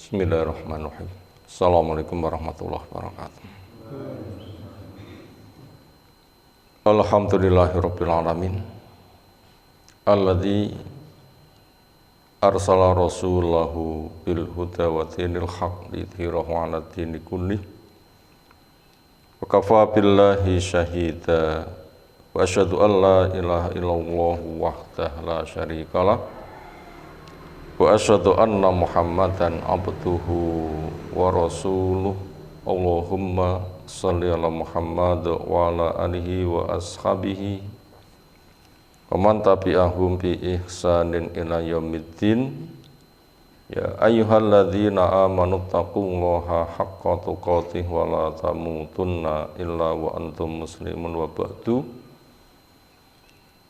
Bismillahirrahmanirrahim. Assalamualaikum warahmatullahi wabarakatuh. Alhamdulillahirabbil alamin. Alladzi arsala rasulahu bil huda wa dinil haq lidhirahu 'ala dini kullih. Wa kafa billahi syahida. Wa asyhadu an la ilaha illallah wahdahu la syarikalah. Wa asyhadu anna Muhammadan abduhu wa rasuluh. Allahumma shalli ala Muhammad wa ala alihi wa ashabihi wa man tabi'ahum bi ihsanin ila yaumiddin. Ya ayyuhalladzina amanu taqullaha haqqa tuqatih wa la tamutunna illa wa antum muslimun wa ba'du.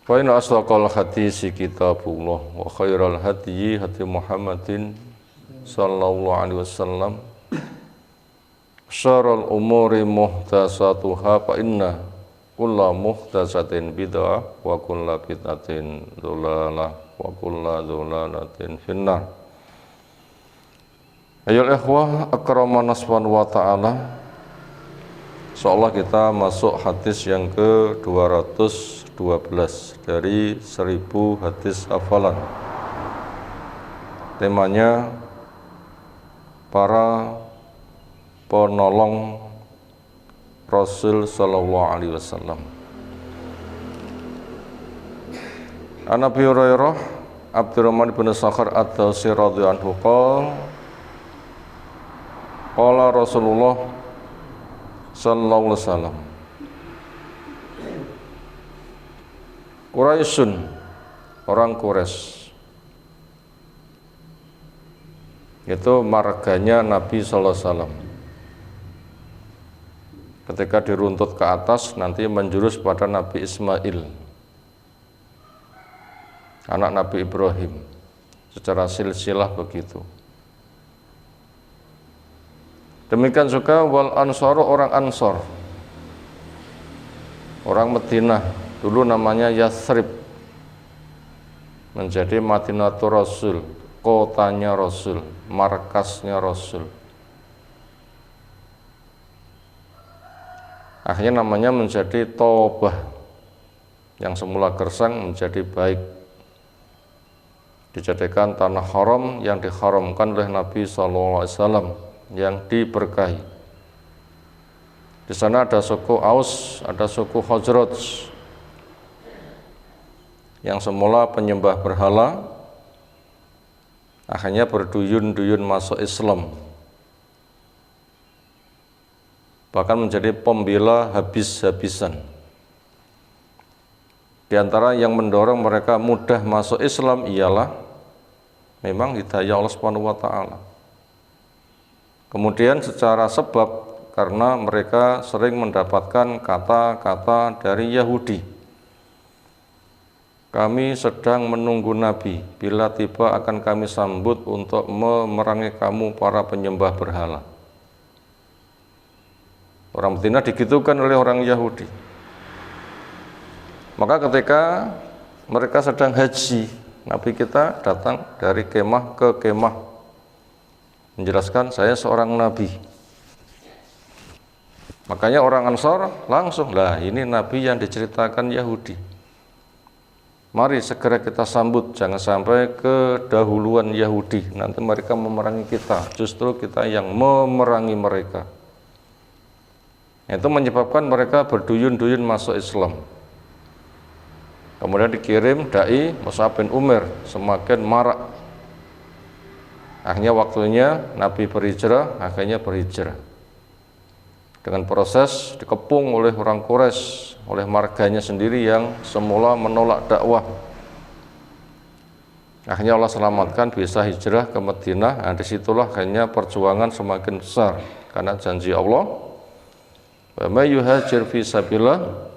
Fa inna asdaqal hadisi kitabullah wa khairal hadyi hadi Muhammadin sallallahu alaihi wasallam. Syarrul umuri muhdatsatuha fa inna kulla muhdatsatin bid'ah wa kulla bid'atin dhalalah wa kulla dhalalatin finnar. Ayyuhal ikhwah akramana subhanahu wa ta'ala. Insyaallah kita masuk hadis yang ke-212 dari 1000 hadis hafalan. Temanya para penolong Rasul sallallahu alaihi wasallam. An Abi Hurairah Abdurrahman bin Sakhar ad-Dawsi radhiyallahu anhu qala Rasulullah sallallahu alaihi wasallam, Quraisyun, orang Quraisy, itu marganya Nabi sallallahu alaihi wasallam. Ketika diruntut ke atas nanti menjurus pada Nabi Ismail, anak Nabi Ibrahim, secara silsilah begitu. Demikian juga wal ansaru, orang Ansor, orang Madinah, dulu namanya Yathrib, menjadi Madinatul Rasul, kotanya Rasul, markasnya Rasul. Akhirnya namanya menjadi Tobah, yang semula gersang menjadi baik, dijadikan tanah haram yang diharamkan oleh Nabi SAW, yang diberkahi. Di sana ada suku Aus, ada suku Khazraj, yang semula penyembah berhala, akhirnya berduyun-duyun masuk Islam, bahkan menjadi pembela habis-habisan. Di antara yang mendorong mereka mudah masuk Islam ialah memang hidayah Allah Subhanahu wa ta'ala. Kemudian secara sebab karena mereka sering mendapatkan kata-kata dari Yahudi. Kami sedang menunggu Nabi, bila tiba akan kami sambut untuk memerangi kamu para penyembah berhala. Orang Madinah digitukan oleh orang Yahudi. Maka ketika mereka sedang haji, Nabi kita datang dari kemah ke kemah, menjelaskan saya seorang nabi. Makanya orang Ansor langsung, lah ini nabi yang diceritakan Yahudi. Mari segera kita sambut, jangan sampai kedahuluan Yahudi, nanti mereka memerangi kita, justru kita yang memerangi mereka. Itu menyebabkan mereka berduyun-duyun masuk Islam. Kemudian dikirim dai Mus'ab bin Umair, semakin marak. Akhirnya waktunya Nabi berhijrah, akhirnya berhijrah. Dengan proses dikepung oleh orang Quraisy, oleh marganya sendiri yang semula menolak dakwah. Akhirnya Allah selamatkan, bisa hijrah ke Madinah. Nah, disitulah akhirnya perjuangan semakin besar, karena janji Allah, wa may yuhajir fi sabilillah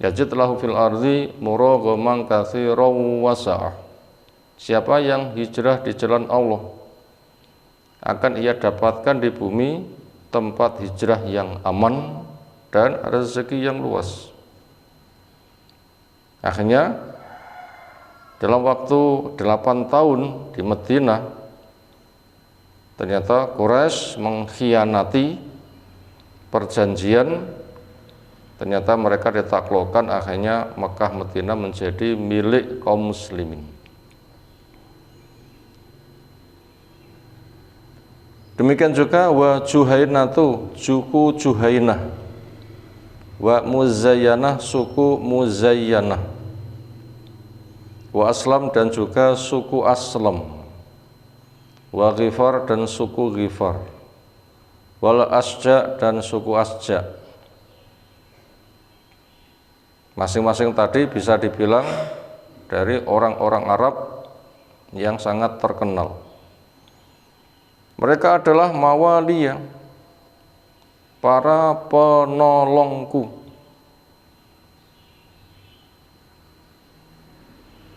yajid lahu fil ardi muraghaman katsiran wa sa'ah. Siapa yang hijrah di jalan Allah, akan ia dapatkan di bumi tempat hijrah yang aman dan rezeki yang luas. Akhirnya dalam waktu 8 tahun di Madinah, Ternyata Quraisy mengkhianati perjanjian. Ternyata mereka ditaklukkan, akhirnya Mekah Madinah menjadi milik kaum muslimin. Demikian juga wa Juhainatu, suku Juhainah, wa Muzayyanah, suku Muzayyanah, wa Aslam, dan juga suku Aslam, wa Ghifar, dan suku Ghifar, wal Asja, dan suku Asja. Masing-masing tadi bisa dibilang dari orang-orang Arab yang sangat terkenal. Mereka adalah mawaliya, para penolongku.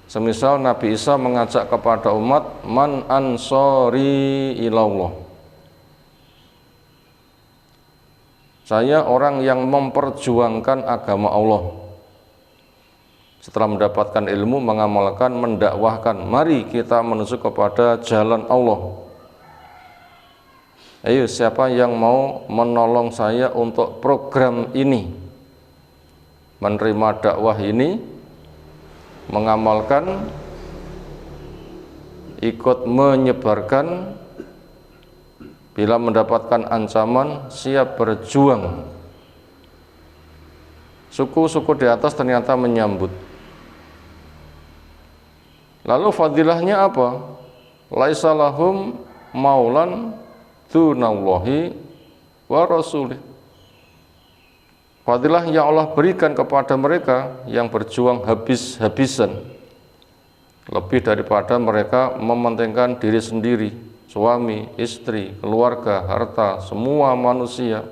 Semisal Nabi Isa mengajak kepada umat, man ansori ilallah, saya orang yang memperjuangkan agama Allah. Setelah mendapatkan ilmu, mengamalkan, mendakwahkan, mari kita menuju kepada jalan Allah. Ayo, siapa yang mau menolong saya untuk program ini, menerima dakwah ini, mengamalkan, ikut menyebarkan, bila mendapatkan ancaman siap berjuang. Suku-suku di atas ternyata menyambut. Lalu fadilahnya apa? Laisa lahum maulan dunallahi wa rasulih. Fadilah yang Allah berikan kepada mereka yang berjuang habis-habisan, lebih daripada mereka mementingkan diri sendiri, suami, istri, keluarga, harta, semua manusia,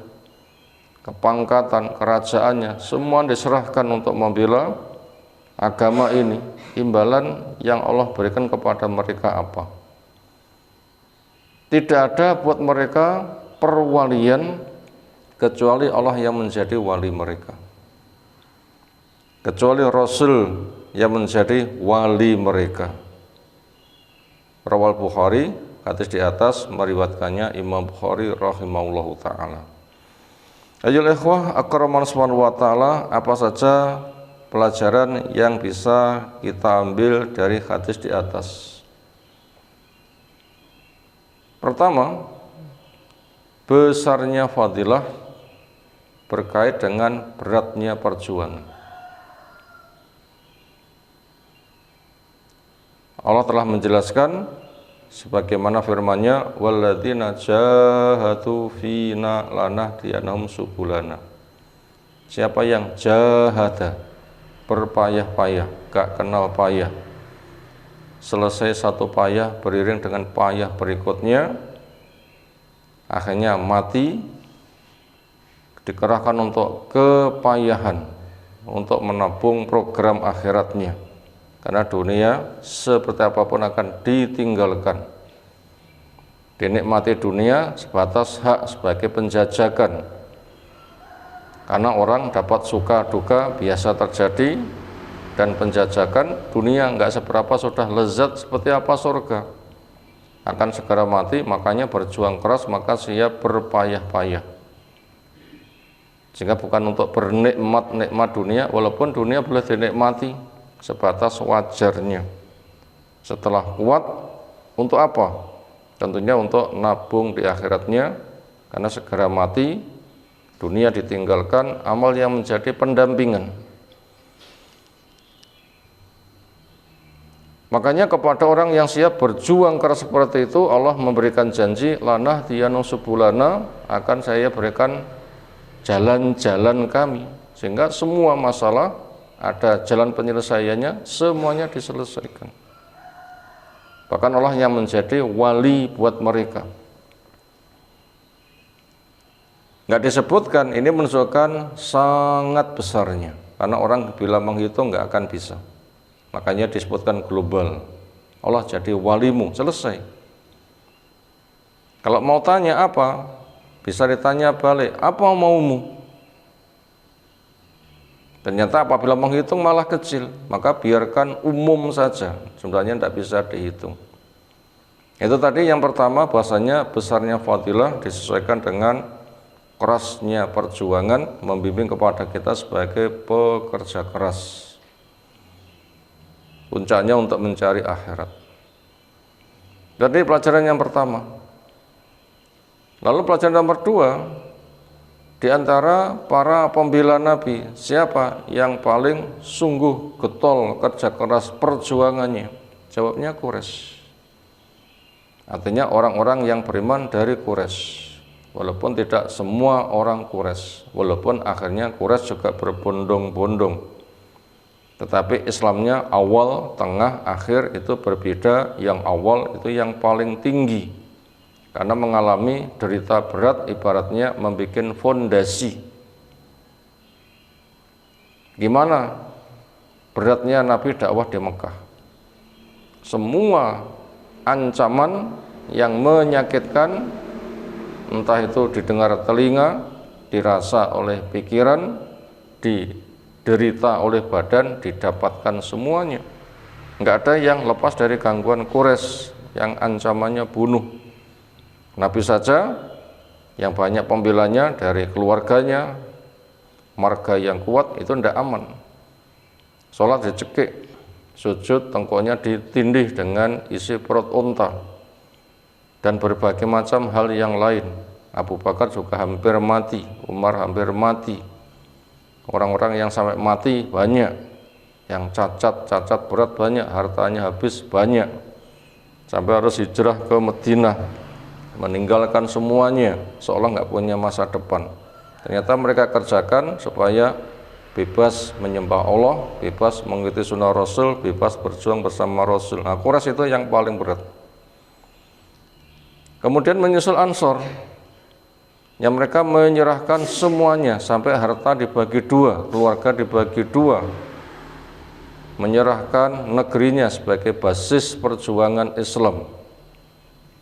kepangkatan, kerajaannya, semua diserahkan untuk membela agama ini. Imbalan yang Allah berikan kepada mereka apa? Tidak ada buat mereka perwalian kecuali Allah yang menjadi wali mereka, kecuali Rasul yang menjadi wali mereka. Rawal Bukhari, hadis di atas meriwayatkannya Imam Bukhari rahimahullahu ta'ala. Ayyul ikhwah akraman subhanahu wa ta'ala, apa saja pelajaran yang bisa kita ambil dari hadis di atas? Pertama, besarnya fadilah berkait dengan beratnya perjuangan. Allah telah menjelaskan sebagaimana firman-Nya, walladzina jahadu fina lanahdiyannahum subulana. Siapa yang jahada, berpayah-payah, gak kenal payah, selesai satu payah beriring dengan payah berikutnya, akhirnya mati, dikerahkan untuk kepayahan, untuk menabung program akhiratnya. Karena dunia seperti apapun akan ditinggalkan. Dinikmati dunia sebatas hak sebagai penjajakan. Karena orang dapat suka duka biasa terjadi, dan penjajakan dunia enggak seberapa sudah lezat seperti apa surga. Akan segera mati, makanya berjuang keras, maka siap berpayah-payah. Sehingga bukan untuk bernikmat-nikmat dunia, walaupun dunia boleh dinikmati sebatas wajarnya. Setelah kuat, untuk apa? Tentunya untuk nabung di akhiratnya, karena segera mati, dunia ditinggalkan, amal yang menjadi pendampingan. Makanya kepada orang yang siap berjuang keras seperti itu, Allah memberikan janji, lanahdiyannahum subulana, akan saya berikan jalan-jalan kami, sehingga semua masalah ada jalan penyelesaiannya, semuanya diselesaikan. Bahkan Allah yang menjadi wali buat mereka. Nggak disebutkan, ini menunjukkan sangat besarnya, karena orang bila menghitung nggak akan bisa. Makanya disebutkan global. Allah jadi walimu, selesai. Kalau mau tanya apa, bisa ditanya balik, apa maumu? Ternyata apabila menghitung malah kecil, maka biarkan umum saja, sebenarnya tidak bisa dihitung. Itu tadi yang pertama, bahasanya besarnya fadilah disesuaikan dengan kerasnya perjuangan membimbing kepada kita sebagai pekerja keras. Puncaknya untuk mencari akhirat. Jadi pelajaran yang pertama. Lalu pelajaran nomor dua, di antara para pembela Nabi, siapa yang paling sungguh getol kerja keras perjuangannya? Jawabnya Quraisy. Artinya orang-orang yang beriman dari Quraisy. Walaupun tidak semua orang Quraisy, walaupun akhirnya Quraisy juga berbondong-bondong, tetapi Islamnya awal, tengah, akhir itu berbeda. Yang awal itu yang paling tinggi, karena mengalami derita berat, ibaratnya membuat fondasi. Gimana beratnya Nabi dakwah di Mekah? Semua ancaman yang menyakitkan, entah itu didengar telinga, dirasa oleh pikiran, diderita oleh badan, didapatkan semuanya. Enggak ada yang lepas dari gangguan Quraisy yang ancamannya bunuh. Nabi saja yang banyak pembelanya dari keluarganya, marga yang kuat, itu tidak aman. Sholat dicekik, sujud tengkuknya ditindih dengan isi perut unta, dan berbagai macam hal yang lain. Abu Bakar juga hampir mati, Umar hampir mati, orang-orang yang sampai mati banyak, yang cacat berat banyak, hartanya habis banyak, sampai harus hijrah ke Madinah, meninggalkan semuanya, seolah nggak punya masa depan. Ternyata mereka kerjakan supaya bebas menyembah Allah, bebas mengikuti sunnah Rasul, bebas berjuang bersama Rasul. Nah, Quraisy itu yang paling berat. Kemudian menyusul Ansor, yang mereka menyerahkan semuanya, sampai harta dibagi dua, keluarga dibagi dua, menyerahkan negerinya sebagai basis perjuangan Islam.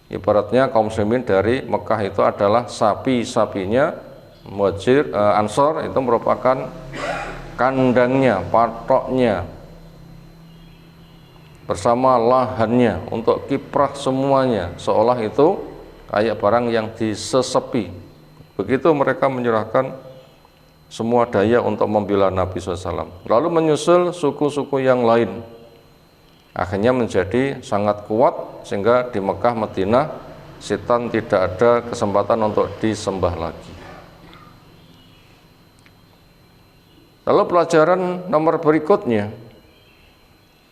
Ibaratnya kaum muslimin dari Mekah itu adalah sapi-sapinya, Muhajir, Ansor itu merupakan kandangnya, patoknya, bersama lahannya untuk kiprah semuanya, seolah itu kayak barang yang disesepi. Begitu mereka menyerahkan semua daya untuk membela Nabi SAW. Lalu menyusul suku-suku yang lain, akhirnya menjadi sangat kuat, sehingga di Mekah, Madinah, setan tidak ada kesempatan untuk disembah lagi. Lalu pelajaran nomor berikutnya,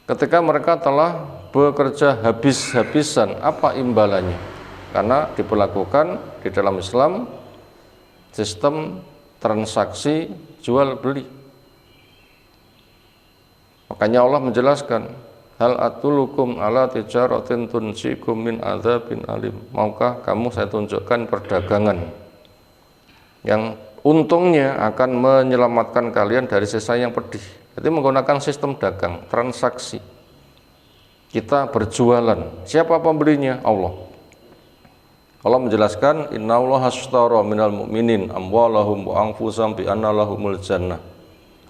ketika mereka telah bekerja habis-habisan, apa imbalannya? Karena diberlakukan di dalam Islam sistem transaksi jual beli. Makanya Allah menjelaskan, hal atulukum ala tijaratin tunjikum min adzabin alim. Maukah kamu saya tunjukkan perdagangan yang untungnya akan menyelamatkan kalian dari siksa yang pedih. Jadi menggunakan sistem dagang, transaksi. Kita berjualan. Siapa pembelinya? Allah. Allah menjelaskan, innallaha ashtara minal mu'minin amwalahum wa anfusahum bi anna lahumul jannah.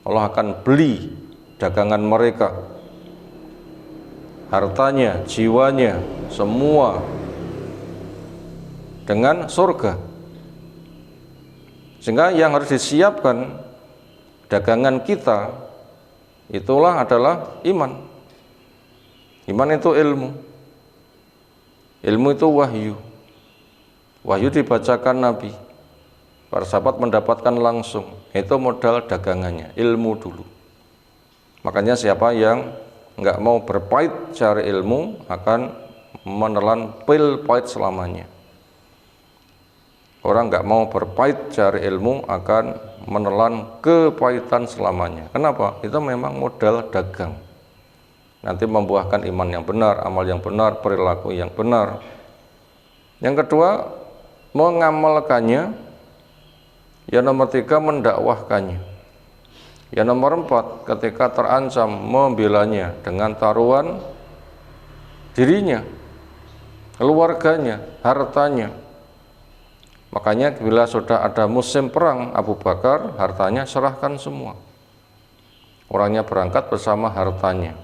Allah akan beli dagangan mereka, hartanya, jiwanya, semua dengan surga. Sehingga yang harus disiapkan dagangan kita itulah adalah iman. Iman itu ilmu. Ilmu itu wahyu. Wahyu dibacakan Nabi, para sahabat mendapatkan langsung. Itu modal dagangannya, ilmu dulu. Makanya siapa yang nggak mau berpahit cari ilmu akan menelan pil pahit selamanya. Orang nggak mau berpahit cari ilmu akan menelan kepahitan selamanya. Kenapa? Itu memang modal dagang. Nanti membuahkan iman yang benar, amal yang benar, perilaku yang benar. Yang kedua, mengamalkannya. Yang nomor tiga, mendakwahkannya. Yang nomor empat, ketika terancam, membelanya dengan taruhan dirinya, keluarganya, hartanya. Makanya bila sudah ada musim perang, Abu Bakar hartanya serahkan semua. Orangnya berangkat bersama hartanya,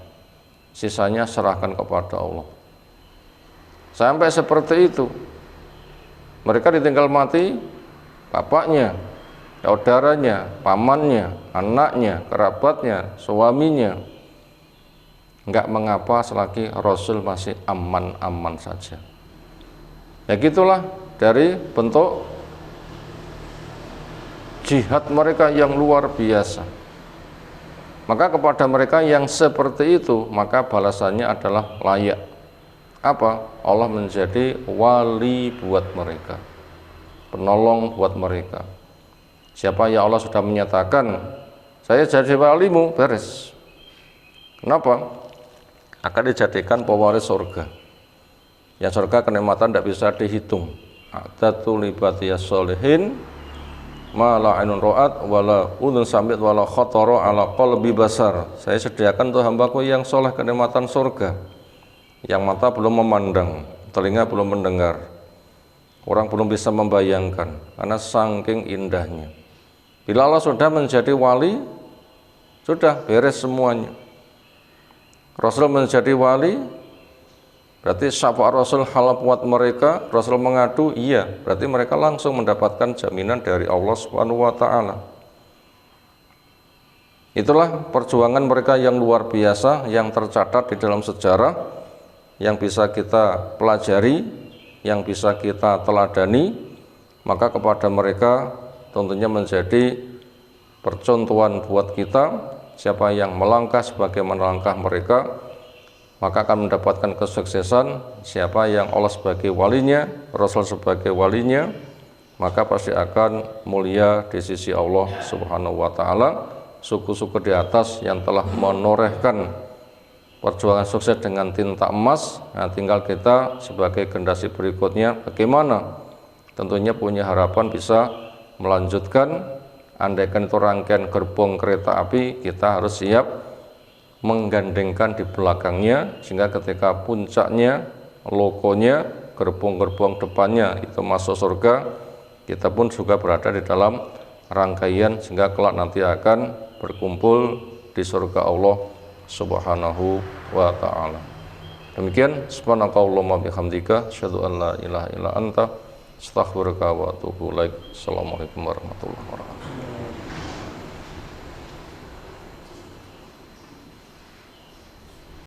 sisanya serahkan kepada Allah. Sampai seperti itu. Mereka ditinggal mati bapaknya, saudaranya, pamannya, anaknya, kerabatnya, suaminya. Enggak mengapa selagi Rasul masih aman-aman saja. Ya gitulah dari bentuk jihad mereka yang luar biasa. Maka kepada mereka yang seperti itu, maka balasannya adalah layak. Apa? Allah menjadi wali buat mereka, penolong buat mereka. Siapa yang Allah sudah menyatakan, saya jadi walimu, beres. Kenapa? Akan dijadikan pewaris surga. Yang surga kenikmatan tidak bisa dihitung. A'dadtu libatiyas sholihin ma la ainun ra'at wala udhun samit wala khatara ala qalbi basar. Saya sediakan untuk hambaku yang soleh kenikmatan surga yang mata belum memandang, telinga belum mendengar, orang belum bisa membayangkan, karena saking indahnya. Bila Allah sudah menjadi wali, sudah beres semuanya. Rasul menjadi wali, berarti syafaat Rasul halal buat mereka. Rasul mengadu, iya, berarti mereka langsung mendapatkan jaminan dari Allah Subhanahu wa Ta'ala. Itulah perjuangan mereka yang luar biasa, yang tercatat di dalam sejarah, yang bisa kita pelajari, yang bisa kita teladani. Maka kepada mereka tentunya menjadi percontohan buat kita. Siapa yang melangkah sebagaimana langkah mereka, maka akan mendapatkan kesuksesan. Siapa yang Allah sebagai walinya, Rasul sebagai walinya, maka pasti akan mulia di sisi Allah Subhanahu wa Ta'ala. Suku-suku di atas yang telah menorehkan perjuangan sukses dengan tinta emas. Nah, tinggal kita sebagai generasi berikutnya bagaimana? Tentunya punya harapan bisa melanjutkan. Andaikan itu rangkaian gerbong kereta api, kita harus siap menggandengkan di belakangnya, sehingga ketika puncaknya, logonya, gerbong-gerbong depannya itu masuk surga, kita pun juga berada di dalam rangkaian, sehingga kelak nanti akan berkumpul di surga Allah Subhanahu wa Ta'ala. Demikian, subhanakallahumma bihamdika asyhadu an la ilaha illa anta astaghfiruka wa atubu ilaik. Assalamualaikum warahmatullahi wabarakatuh.